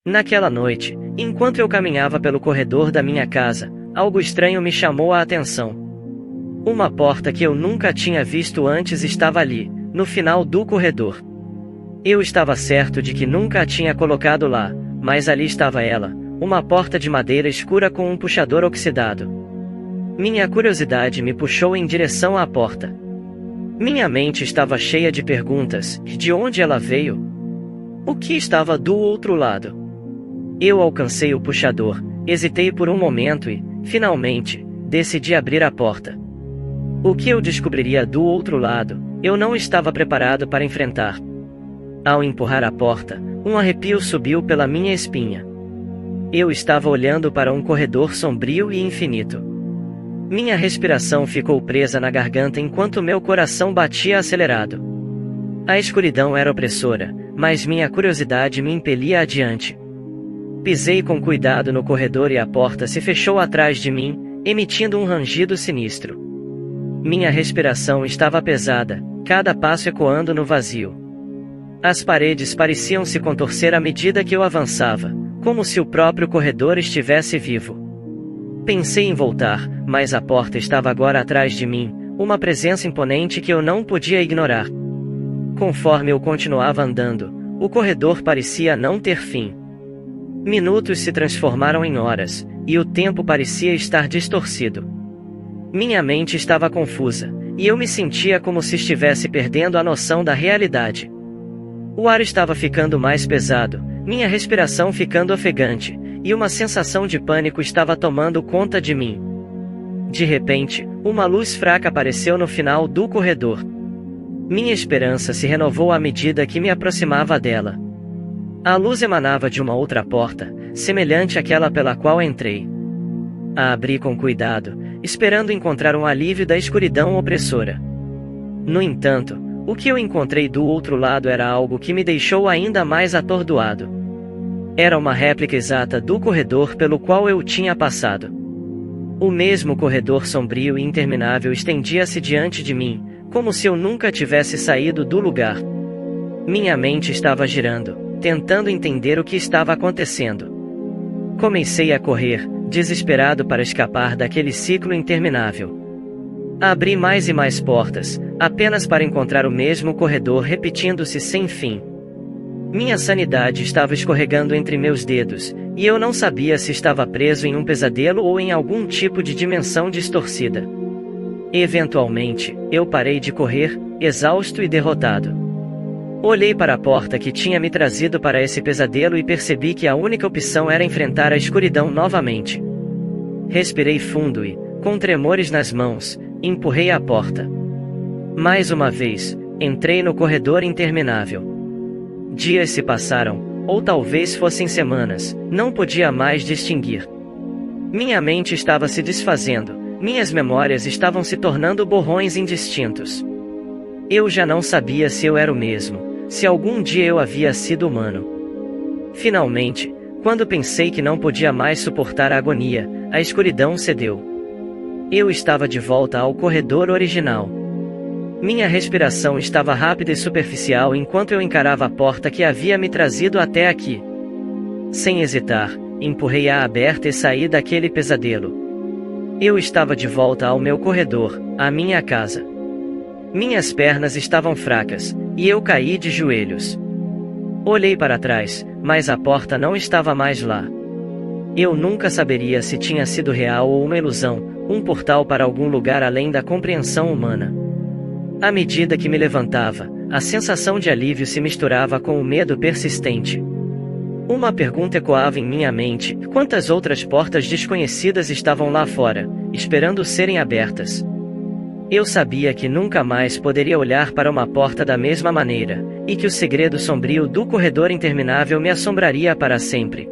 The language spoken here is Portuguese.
Naquela noite, enquanto eu caminhava pelo corredor da minha casa, algo estranho me chamou a atenção. Uma porta que eu nunca tinha visto antes estava ali, no final do corredor. Eu estava certo de que nunca a tinha colocado lá, mas ali estava ela, uma porta de madeira escura com um puxador oxidado. Minha curiosidade me puxou em direção à porta. Minha mente estava cheia de perguntas: de onde ela veio? O que estava do outro lado? Eu alcancei o puxador, hesitei por um momento e, finalmente, decidi abrir a porta. O que eu descobriria do outro lado, eu não estava preparado para enfrentar. Ao empurrar a porta, um arrepio subiu pela minha espinha. Eu estava olhando para um corredor sombrio e infinito. Minha respiração ficou presa na garganta enquanto meu coração batia acelerado. A escuridão era opressora, mas minha curiosidade me impelia adiante. Pisei com cuidado no corredor e a porta se fechou atrás de mim, emitindo um rangido sinistro. Minha respiração estava pesada, cada passo ecoando no vazio. As paredes pareciam se contorcer à medida que eu avançava, como se o próprio corredor estivesse vivo. Pensei em voltar, mas a porta estava agora atrás de mim, uma presença imponente que eu não podia ignorar. Conforme eu continuava andando, o corredor parecia não ter fim. Minutos se transformaram em horas, e o tempo parecia estar distorcido. Minha mente estava confusa, e eu me sentia como se estivesse perdendo a noção da realidade. O ar estava ficando mais pesado, minha respiração ficando ofegante, e uma sensação de pânico estava tomando conta de mim. De repente, uma luz fraca apareceu no final do corredor. Minha esperança se renovou à medida que me aproximava dela. A luz emanava de uma outra porta, semelhante àquela pela qual entrei. A abri com cuidado, esperando encontrar um alívio da escuridão opressora. No entanto, o que eu encontrei do outro lado era algo que me deixou ainda mais atordoado. Era uma réplica exata do corredor pelo qual eu tinha passado. O mesmo corredor sombrio e interminável estendia-se diante de mim, como se eu nunca tivesse saído do lugar. Minha mente estava girando, tentando entender o que estava acontecendo. Comecei a correr, desesperado para escapar daquele ciclo interminável. Abri mais e mais portas, apenas para encontrar o mesmo corredor repetindo-se sem fim. Minha sanidade estava escorregando entre meus dedos, e eu não sabia se estava preso em um pesadelo ou em algum tipo de dimensão distorcida. Eventualmente, eu parei de correr, exausto e derrotado. Olhei para a porta que tinha me trazido para esse pesadelo e percebi que a única opção era enfrentar a escuridão novamente. Respirei fundo e, com tremores nas mãos, empurrei a porta. Mais uma vez, entrei no corredor interminável. Dias se passaram, ou talvez fossem semanas, não podia mais distinguir. Minha mente estava se desfazendo, minhas memórias estavam se tornando borrões indistintos. Eu já não sabia se eu era o mesmo, se algum dia eu havia sido humano. Finalmente, quando pensei que não podia mais suportar a agonia, a escuridão cedeu. Eu estava de volta ao corredor original. Minha respiração estava rápida e superficial enquanto eu encarava a porta que havia me trazido até aqui. Sem hesitar, empurrei-a aberta e saí daquele pesadelo. Eu estava de volta ao meu corredor, à minha casa. Minhas pernas estavam fracas, e eu caí de joelhos. Olhei para trás, mas a porta não estava mais lá. Eu nunca saberia se tinha sido real ou uma ilusão, um portal para algum lugar além da compreensão humana. À medida que me levantava, a sensação de alívio se misturava com o medo persistente. Uma pergunta ecoava em minha mente: quantas outras portas desconhecidas estavam lá fora, esperando serem abertas? Eu sabia que nunca mais poderia olhar para uma porta da mesma maneira, e que o segredo sombrio do corredor interminável me assombraria para sempre.